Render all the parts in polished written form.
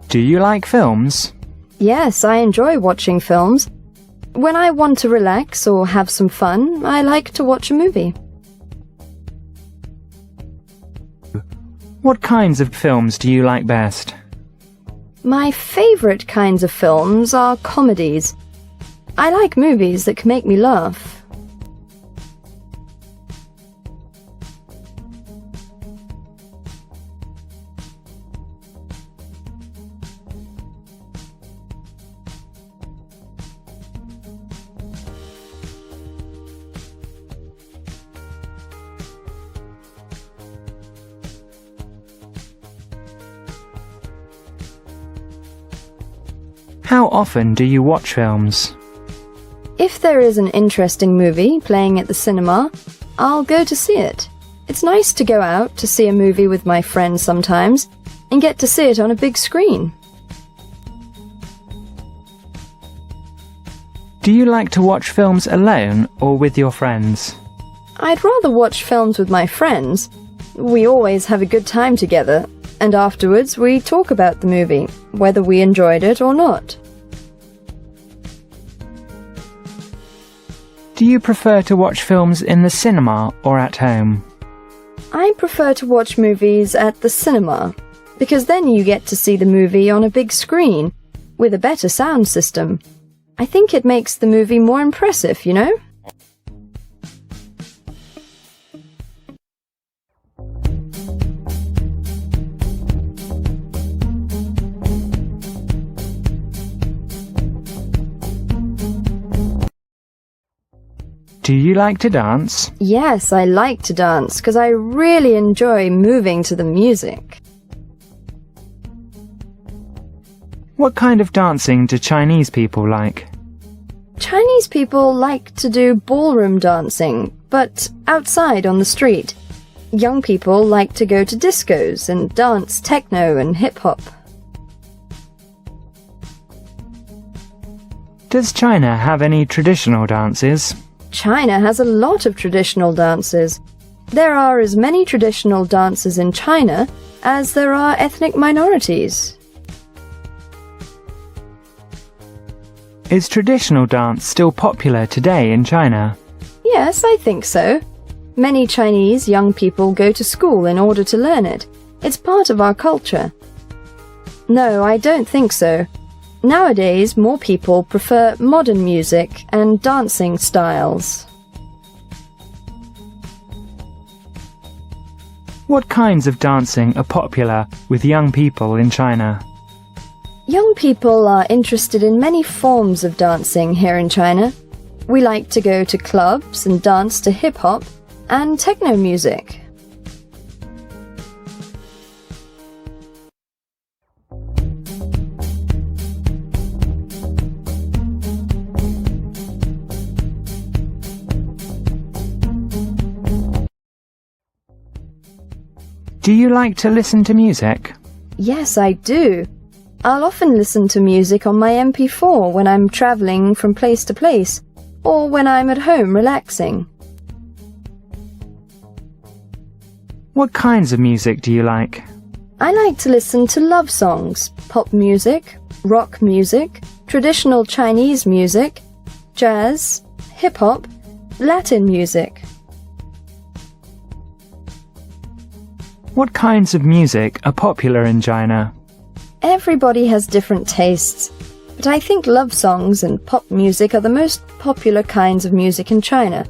Do you like films? Yes, I enjoy watching films. When I want to relax or have some fun, I like to watch a movie. What kinds of films do you like best? My favorite kinds of films are comedies. I like movies that can make me laugh. How often do you watch films? If there is an interesting movie playing at the cinema, I'll go to see it. It's nice to go out to see a movie with my friends sometimes and get to see it on a big screen. Do you like to watch films alone or with your friends? I'd rather watch films with my friends. We always have a good time together, and afterwards we talk about the movie, whether we enjoyed it or not. Do you prefer to watch films in the cinema or at home? I prefer to watch movies at the cinema, because then you get to see the movie on a big screen, with a better sound system. I think it makes the movie more impressive, you know? Do you like to dance? Yes, I like to dance because I really enjoy moving to the music. What kind of dancing do Chinese people like? Chinese people like to do ballroom dancing, but outside on the street. Young people like to go to discos and dance techno and hip-hop. Does China have any traditional dances? China has a lot of traditional dances. There are as many traditional dances in China as there are ethnic minorities. Is traditional dance still popular today in China? Yes, I think so. Many Chinese young people go to school in order to learn it. It's part of our culture. No, I don't think so. Nowadays, more people prefer modern music and dancing styles. What kinds of dancing are popular with young people in China? Young people are interested in many forms of dancing here in China. We like to go to clubs and dance to hip-hop and techno music. Do you like to listen to music? Yes, I do. I'll often listen to music on my MP4 when I'm traveling from place to place, or when I'm at home relaxing. What kinds of music do you like? I like to listen to love songs, pop music, rock music, traditional Chinese music, jazz, hip-hop, Latin music. What kinds of music are popular in China? Everybody has different tastes, but I think love songs and pop music are the most popular kinds of music in China.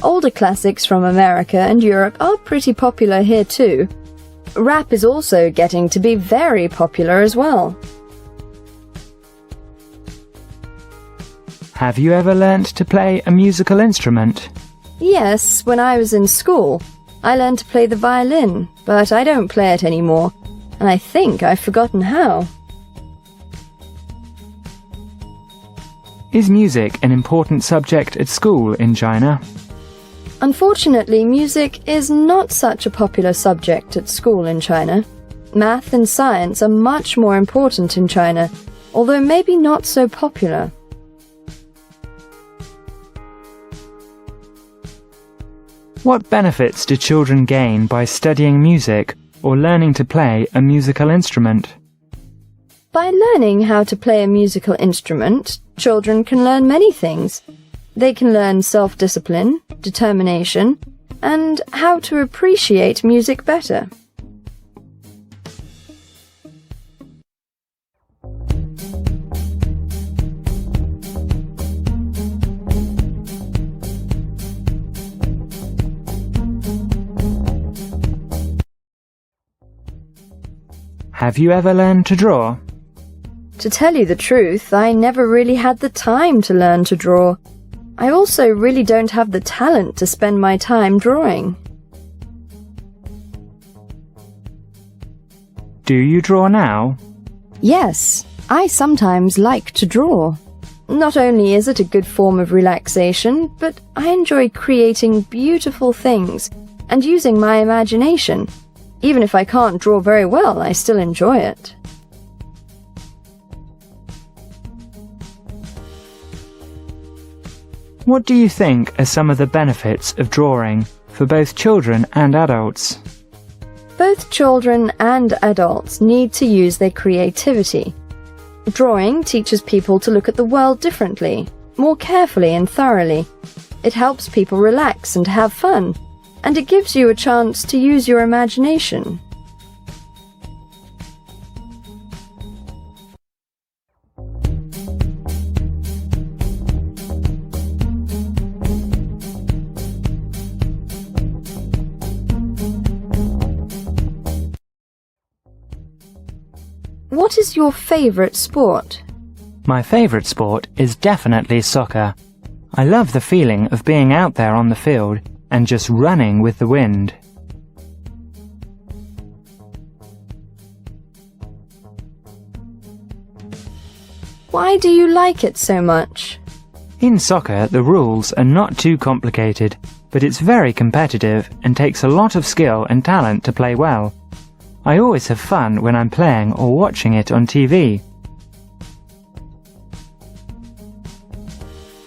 Older classics from America and Europe are pretty popular here too. Rap is also getting to be very popular as well. Have you ever learnt to play a musical instrument? Yes, when I was in school, I learned to play the violin, but I don't play it anymore, and I think I've forgotten how. Is music an important subject at school in China? Unfortunately, music is not such a popular subject at school in China. Math and science are much more important in China, although maybe not so popular. What benefits do children gain by studying music or learning to play a musical instrument? By learning how to play a musical instrument, children can learn many things. They can learn self-discipline, determination, and how to appreciate music better. Have you ever learned to draw? To tell you the truth, I never really had the time to learn to draw. I also really don't have the talent to spend my time drawing. Do you draw now? Yes, I sometimes like to draw. Not only is it a good form of relaxation, but I enjoy creating beautiful things and using my imagination. Even if I can't draw very well, I still enjoy it. What do you think are some of the benefits of drawing for both children and adults? Both children and adults need to use their creativity. Drawing teaches people to look at the world differently, more carefully and thoroughly. It helps people relax and have fun, and it gives you a chance to use your imagination. What is your favorite sport? My favorite sport is definitely soccer. I love the feeling of being out there on the field and just running with the wind. Why do you like it so much? In soccer, the rules are not too complicated, but it's very competitive and takes a lot of skill and talent to play well. I always have fun when I'm playing or watching it on TV.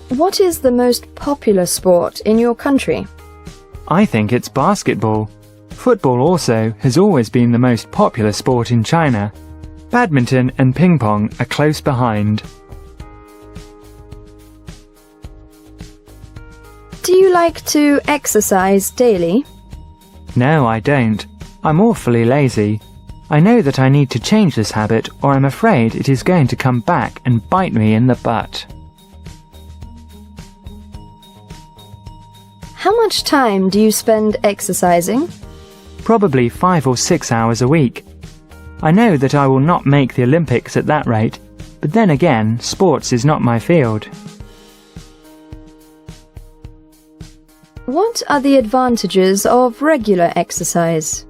What is the most popular sport in your country? I think it's basketball. Football also has always been the most popular sport in China. Badminton and ping pong are close behind. Do you like to exercise daily? No, I don't. I'm awfully lazy. I know that I need to change this habit, or I'm afraid it is going to come back and bite me in the butt. How much time do you spend exercising? Probably 5 or 6 hours a week. I know that I will not make the Olympics at that rate, but then again, sports is not my field. What are the advantages of regular exercise?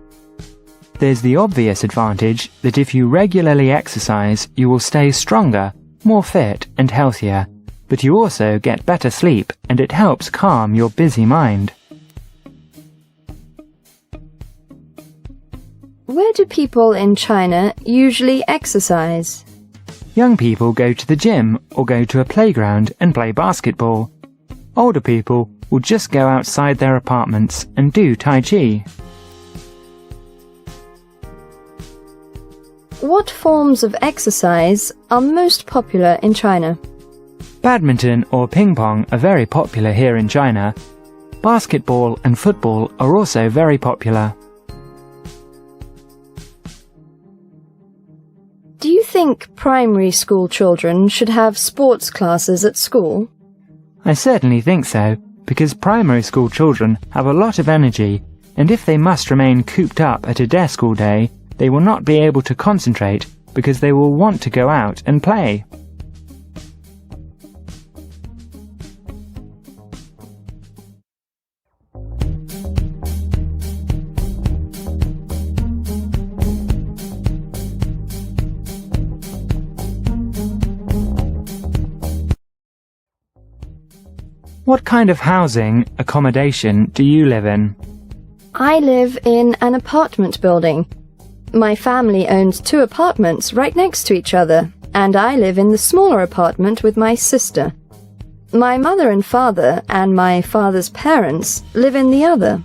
There's the obvious advantage that if you regularly exercise, you will stay stronger, more fit and healthier, but you also get better sleep and it helps calm your busy mind. Where do people in China usually exercise? Young people go to the gym or go to a playground and play basketball. Older people will just go outside their apartments and do Tai Chi. What forms of exercise are most popular in China? Badminton or ping pong are very popular here in China. Basketball and football are also very popular. Do you think primary school children should have sports classes at school? I certainly think so, because primary school children have a lot of energy, and if they must remain cooped up at a desk all day, they will not be able to concentrate because they will want to go out and play. What kind of housing, accommodation do you live in? I live in an apartment building. My family owns 2 apartments right next to each other, and I live in the smaller apartment with my sister. My mother and father and my father's parents live in the other.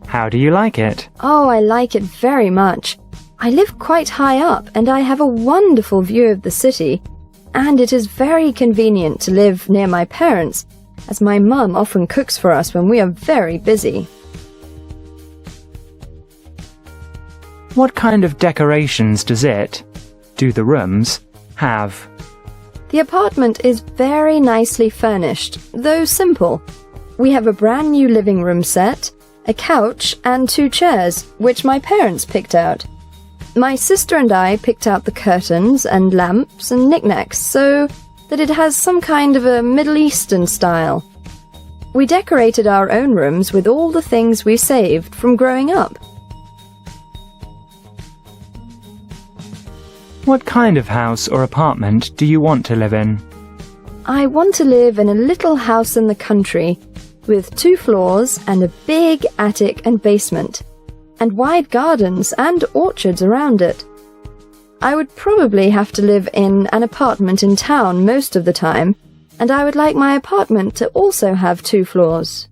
How do you like it? Oh, I like it very much. I live quite high up and I have a wonderful view of the city, and it is very convenient to live near my parents, as my mum often cooks for us when we are very busy. What kind of decorations do the rooms, have? The apartment is very nicely furnished, though simple. We have a brand new living room set, a couch and 2 chairs, which my parents picked out. My sister and I picked out the curtains and lamps and knickknacks so that it has some kind of a Middle Eastern style. We decorated our own rooms with all the things we saved from growing up. What kind of house or apartment do you want to live in? I want to live in a little house in the country with 2 floors and a big attic and basement, and wide gardens and orchards around it. I would probably have to live in an apartment in town most of the time, and I would like my apartment to also have 2 floors.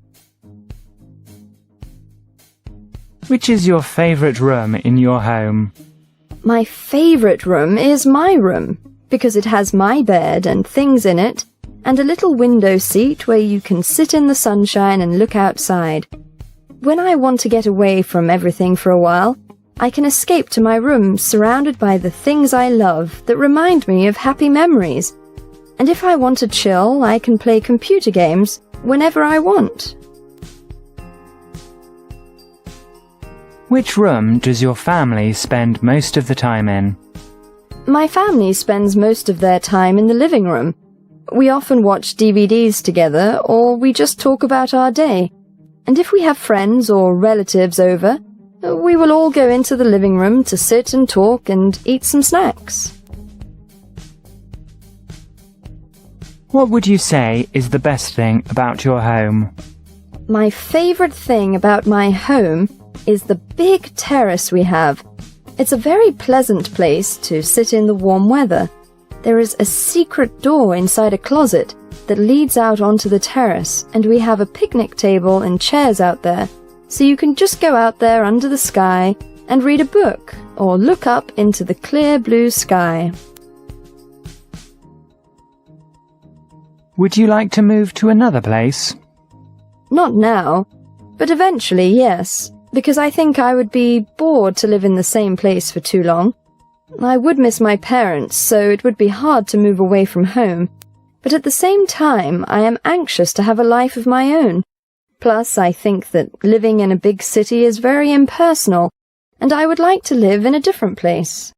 Which is your favorite room in your home? My favorite room is my room, because it has my bed and things in it, and a little window seat where you can sit in the sunshine and look outside. When I want to get away from everything for a while, I can escape to my room surrounded by the things I love that remind me of happy memories. And if I want to chill, I can play computer games whenever I want. Which room does your family spend most of the time in? My family spends most of their time in the living room. We often watch DVDs together, or we just talk about our day. And if we have friends or relatives over, we will all go into the living room to sit and talk and eat some snacks. What would you say is the best thing about your home? My favorite thing about my home is the big terrace we have. It's a very pleasant place to sit in the warm weather. There is a secret door inside a closet that leads out onto the terrace, and we have a picnic table and chairs out there, so you can just go out there under the sky and read a book or look up into the clear blue sky. Would you like to move to another place? Not now, but eventually, yes, because I think I would be bored to live in the same place for too long. I would miss my parents, so it would be hard to move away from home. But at the same time, I am anxious to have a life of my own. Plus, I think that living in a big city is very impersonal, and I would like to live in a different place.